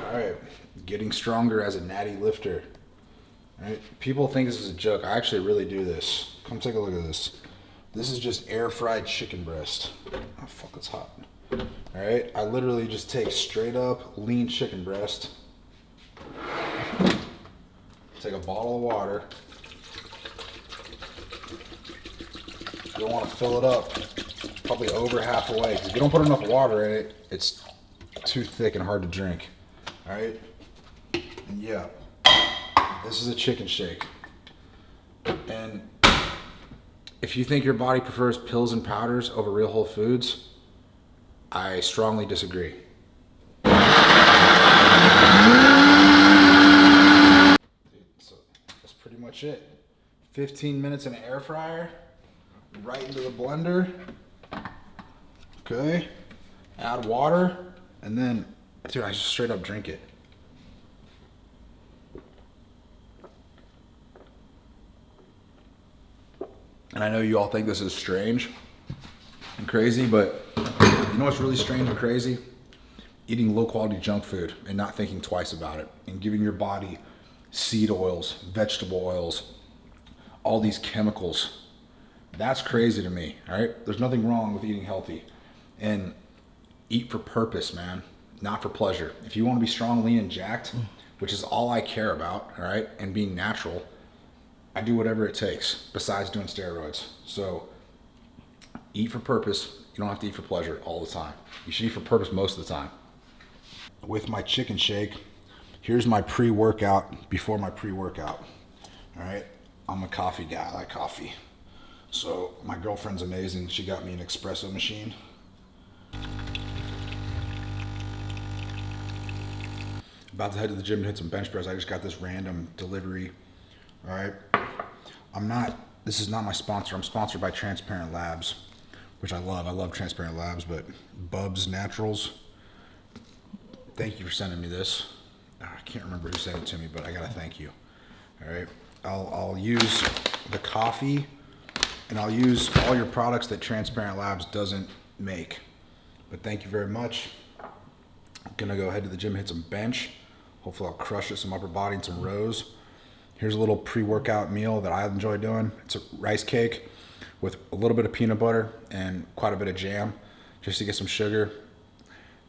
All right, getting stronger as a natty lifter. All right, people think this is a joke. I actually really do this. Come take a look at this. This is just air fried chicken breast. Oh fuck, it's hot. All right, I literally just take straight up lean chicken breast. Take a bottle of water. You don't want to fill it up probably over halfway, because if you don't put enough water in it, it's too thick and hard to drink. All right, and yeah, this is a chicken shake. And if you think your body prefers pills and powders over real whole foods, I strongly disagree. So that's pretty much it. 15 minutes in an air fryer, right into the blender. Okay, add water, and then, dude, I just straight up drink it. And I know you all think this is strange and crazy, but you know what's really strange and crazy? Eating low quality junk food and not thinking twice about it, and giving your body seed oils, vegetable oils, all these chemicals. That's crazy to me, all right? There's nothing wrong with eating healthy, and eat for purpose, man, not for pleasure. If you want to be strong, lean, and jacked, which is all I care about, all right, and being natural, I do whatever it takes besides doing steroids. So eat for purpose. You don't have to eat for pleasure all the time. You should eat for purpose most of the time. With my chicken shake, here's my pre-workout before my pre-workout. All right, I'm a coffee guy. I like coffee. So my girlfriend's amazing. She got me an espresso machine. About to head to the gym to hit some bench press. I just got this random delivery. All right, this is not my sponsor. I'm sponsored by Transparent Labs, which I love. I love Transparent Labs, but Bubs Naturals, thank you for sending me this. I can't remember who sent it to me, but I gotta thank you. All right, I'll use the coffee, and I'll use all your products that Transparent Labs doesn't make. But thank you very much. I'm gonna go head to the gym, hit some bench. Hopefully I'll crush it, some upper body and some rows. Here's a little pre-workout meal that I enjoy doing. It's a rice cake with a little bit of peanut butter and quite a bit of jam, just to get some sugar,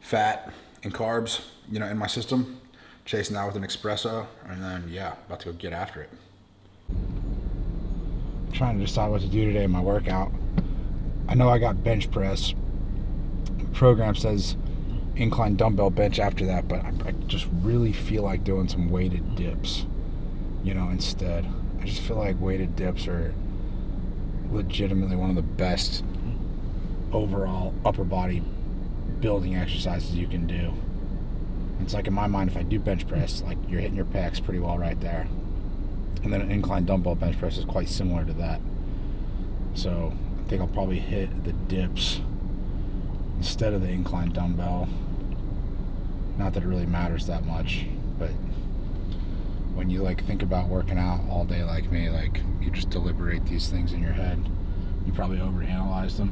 fat, and carbs, you know, in my system. Chasing that with an espresso, and then yeah, about to go get after it. I'm trying to decide what to do today in my workout. I know I got bench press. The program says incline dumbbell bench after that, but I just really feel like doing some weighted dips, you know, instead. I just feel like weighted dips are legitimately one of the best overall upper body building exercises you can do. It's like, in my mind, if I do bench press, like, you're hitting your pecs pretty well right there. And then an incline dumbbell bench press is quite similar to that. So I think I'll probably hit the dips instead of the incline dumbbell. Not that it really matters that much, but when you like think about working out all day like me, like, you just deliberate these things in your head. You probably overanalyze them.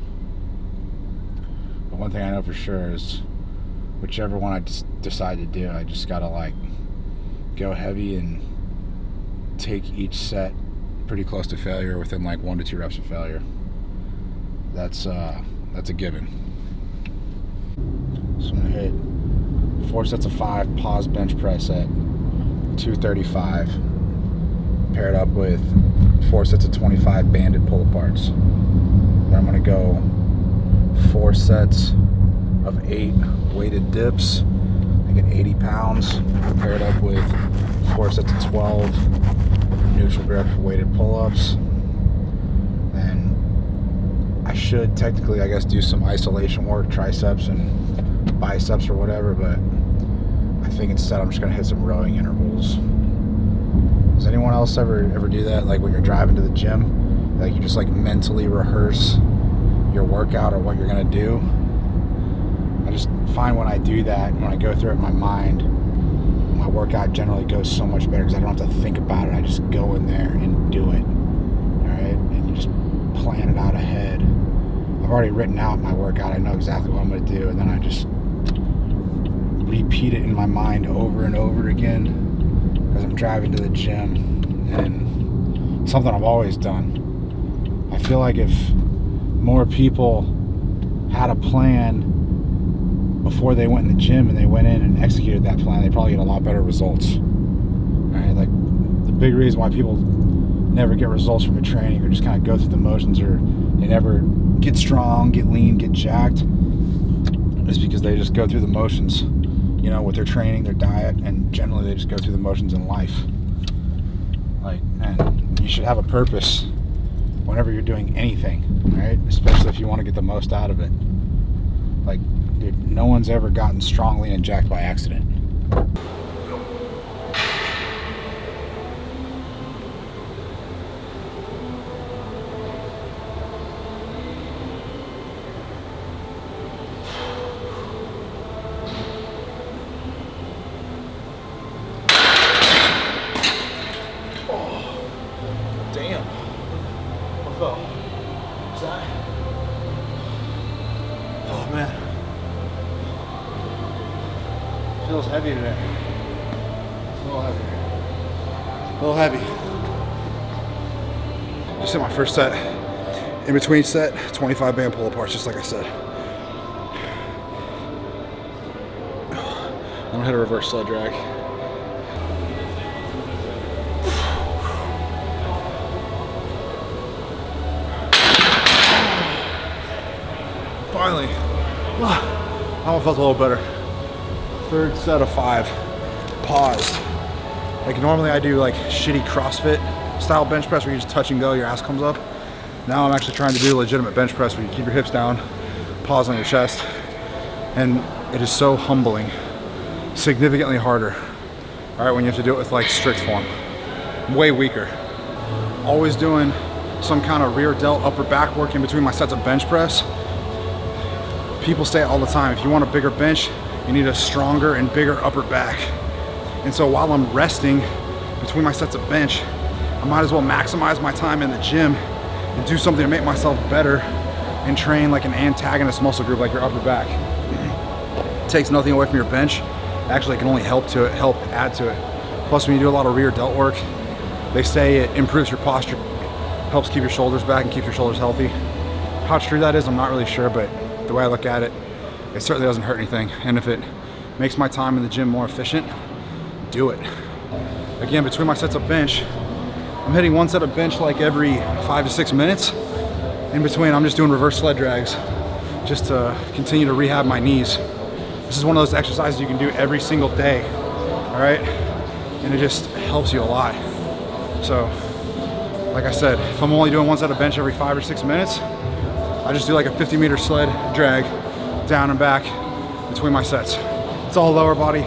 But one thing I know for sure is whichever one I decide to do, I just gotta like go heavy and take each set pretty close to failure, within like 1 to 2 reps of failure. That's a given. So I'm gonna hit 4 sets of 5 pause bench press at 235, paired up with 4 sets of 25 banded pull aparts. Then I'm gonna go 4 sets of 8 weighted dips. I get 80 pounds, paired up with 4 sets of 12 neutral grip weighted pull-ups. And I should technically, I guess, do some isolation work, triceps and biceps or whatever, but I think instead I'm just gonna hit some rowing intervals. Does anyone else ever do that? Like when you're driving to the gym, like you just like mentally rehearse your workout or what you're gonna do? I just find when I do that, when I go through it in my mind, my workout generally goes so much better because I don't have to think about it. I just go in there and do it. Alright? And you just plan it out ahead. I've already written out my workout. I know exactly what I'm going to do, and then I just repeat it in my mind over and over again as I'm driving to the gym, and something I've always done. I feel like if more people had a plan before they went in the gym and they went in and executed that plan, they probably get a lot better results. Right? Like, the big reason why people never get results from a training or just kind of go through the motions, or they never get strong, get lean, get jacked, is because they just go through the motions, you know, with their training, their diet, and generally they just go through the motions in life. Like, man, you should have a purpose whenever you're doing anything, right? Especially if you want to get the most out of it. Like, dude, no one's ever gotten strong, lean, and jacked by accident. Damn. What fell? What's that? Oh man. Feels heavy today. It's a little heavy. A little heavy. Just hit my first set. In between set, 25 band pull aparts, just like I said. I'm gonna hit a reverse sled drag. Finally, that one felt a little better. Third set of 5, paused. Like, normally I do like shitty CrossFit style bench press where you just touch and go, your ass comes up. Now I'm actually trying to do a legitimate bench press where you keep your hips down, pause on your chest, and it is so humbling. Significantly harder, all right, when you have to do it with like strict form. Way weaker. Always doing some kind of rear delt, upper back work in between my sets of bench press. People say it all the time, if you want a bigger bench, you need a stronger and bigger upper back. And so while I'm resting between my sets of bench, I might as well maximize my time in the gym and do something to make myself better and train like an antagonist muscle group like your upper back. It takes nothing away from your bench. Actually, it can only help add to it. Plus, when you do a lot of rear delt work, they say it improves your posture, helps keep your shoulders back and keep your shoulders healthy. How true that is, I'm not really sure, but the way I look at it, it certainly doesn't hurt anything. And if it makes my time in the gym more efficient, do it. Again, between my sets of bench, I'm hitting one set of bench like every 5 to 6 minutes. In between, I'm just doing reverse sled drags just to continue to rehab my knees. This is one of those exercises you can do every single day, all right? And it just helps you a lot. So, like I said, if I'm only doing one set of bench every 5 or 6 minutes, I just do like a 50-meter sled drag down and back between my sets. It's all lower body,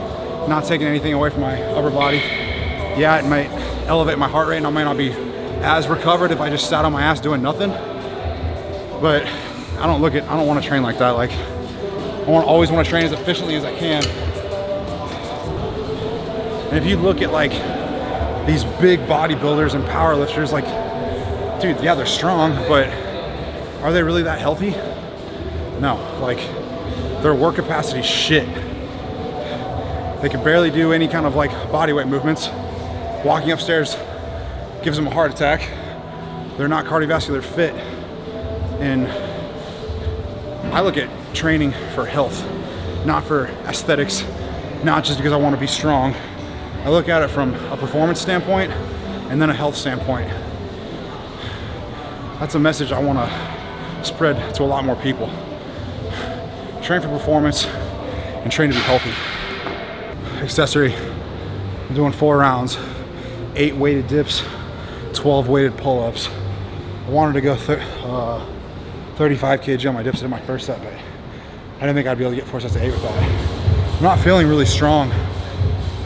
not taking anything away from my upper body. Yeah, it might elevate my heart rate and I might not be as recovered if I just sat on my ass doing nothing. But I don't want to train like that. Like, I always want to train as efficiently as I can. And if you look at like these big bodybuilders and power lifters, like, dude, yeah, they're strong, but are they really that healthy? No, like, their work capacity is shit. They can barely do any kind of like body weight movements. Walking upstairs gives them a heart attack. They're not cardiovascular fit. And I look at training for health, not for aesthetics, not just because I want to be strong. I look at it from a performance standpoint and then a health standpoint. That's a message I want to spread to a lot more people. Train for performance and train to be healthy. Accessory, I'm doing 4 rounds, 8 weighted dips, 12 weighted pull-ups. I wanted to go 35 kg on my dips in my first set, but I didn't think I'd be able to get 4 sets of 8 with that. I'm not feeling really strong.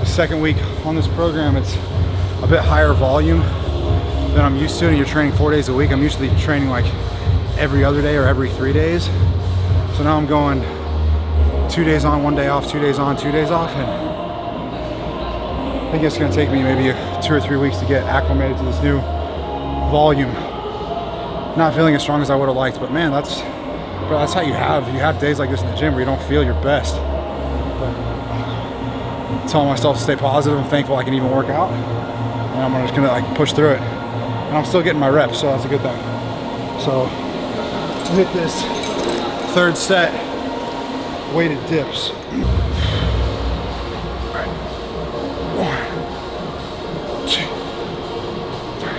The second week on this program, it's a bit higher volume than I'm used to, and you're training 4 days a week. I'm usually training like every other day or every 3 days. So now I'm going 2 days on, 1 day off, 2 days on, 2 days off, and I think it's gonna take me maybe 2 or 3 weeks to get acclimated to this new volume. Not feeling as strong as I would have liked, but man, that's how you have days like this in the gym where you don't feel your best. But telling myself to stay positive. I'm thankful I can even work out. And I'm just gonna like push through it. And I'm still getting my reps, so that's a good thing. So I'll hit this third set weighted dips. All right. 1, 2, 3,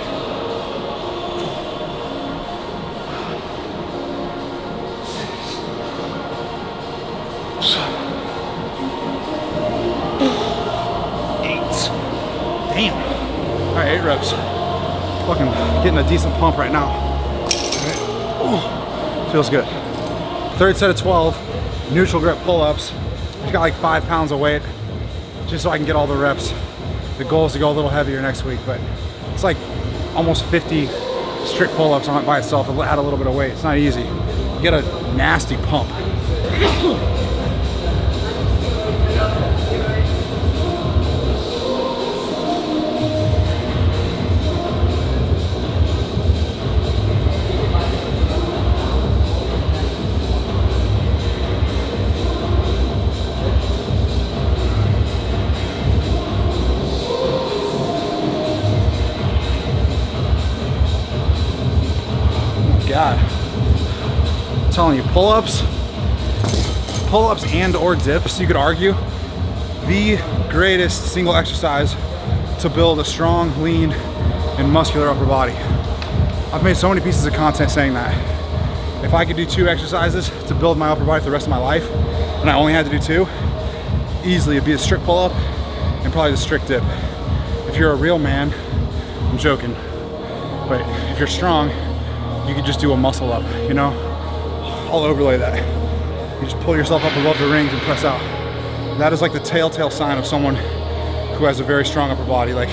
4, 6, 7, 8. Damn. All right, 8 reps. Fucking getting a decent pump right now. Ooh, feels good. Third set of 12, neutral grip pull-ups. I've got like 5 pounds of weight just so I can get all the reps. The goal is to go a little heavier next week, but it's like almost 50 strict pull-ups on it by itself. It'll add a little bit of weight. It's not easy. You get a nasty pump. God, I'm telling you, pull-ups and or dips, you could argue, the greatest single exercise to build a strong, lean, and muscular upper body. I've made so many pieces of content saying that. If I could do 2 exercises to build my upper body for the rest of my life, and I only had to do 2, easily it'd be a strict pull-up and probably the strict dip. If you're a real man, I'm joking, but if you're strong, you could just do a muscle up, you know? I'll overlay that. You just pull yourself up above the rings and press out. That is like the telltale sign of someone who has a very strong upper body. Like,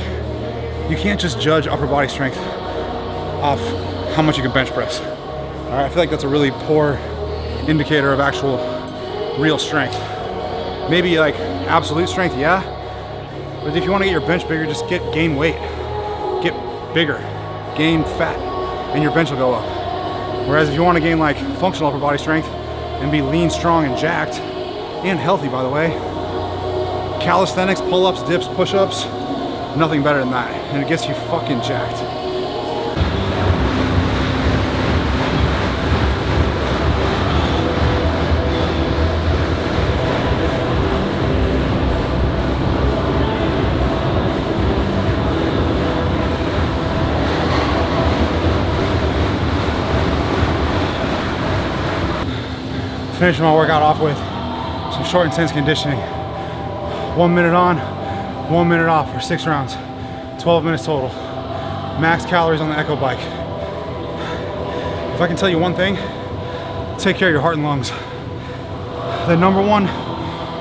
you can't just judge upper body strength off how much you can bench press. All right, I feel like that's a really poor indicator of actual real strength. Maybe like absolute strength, yeah. But if you want to get your bench bigger, just gain weight. Get bigger, gain fat, and your bench will go up. Whereas if you want to gain like functional upper body strength and be lean, strong, and jacked, and healthy by the way, calisthenics, pull-ups, dips, push-ups, nothing better than that. And it gets you fucking jacked. Finishing my workout off with some short, intense conditioning. 1 minute on, 1 minute off for 6 rounds. 12 minutes total. Max calories on the Echo bike. If I can tell you one thing, take care of your heart and lungs. The #1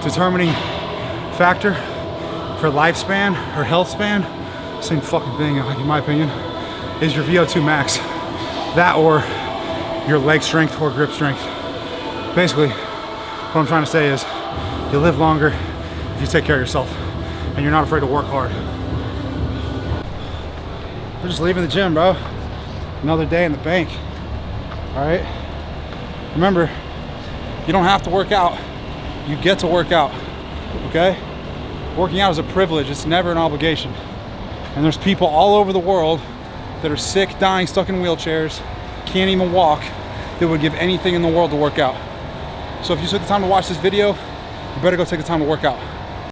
determining factor for lifespan or health span, same fucking thing in my opinion, is your VO2 max. That or your leg strength or grip strength. Basically, what I'm trying to say is you live longer if you take care of yourself and you're not afraid to work hard. We're just leaving the gym, bro. Another day in the bank, all right? Remember, you don't have to work out. You get to work out, okay? Working out is a privilege. It's never an obligation. And there's people all over the world that are sick, dying, stuck in wheelchairs, can't even walk, that would give anything in the world to work out. So if you took the time to watch this video, you better go take the time to work out.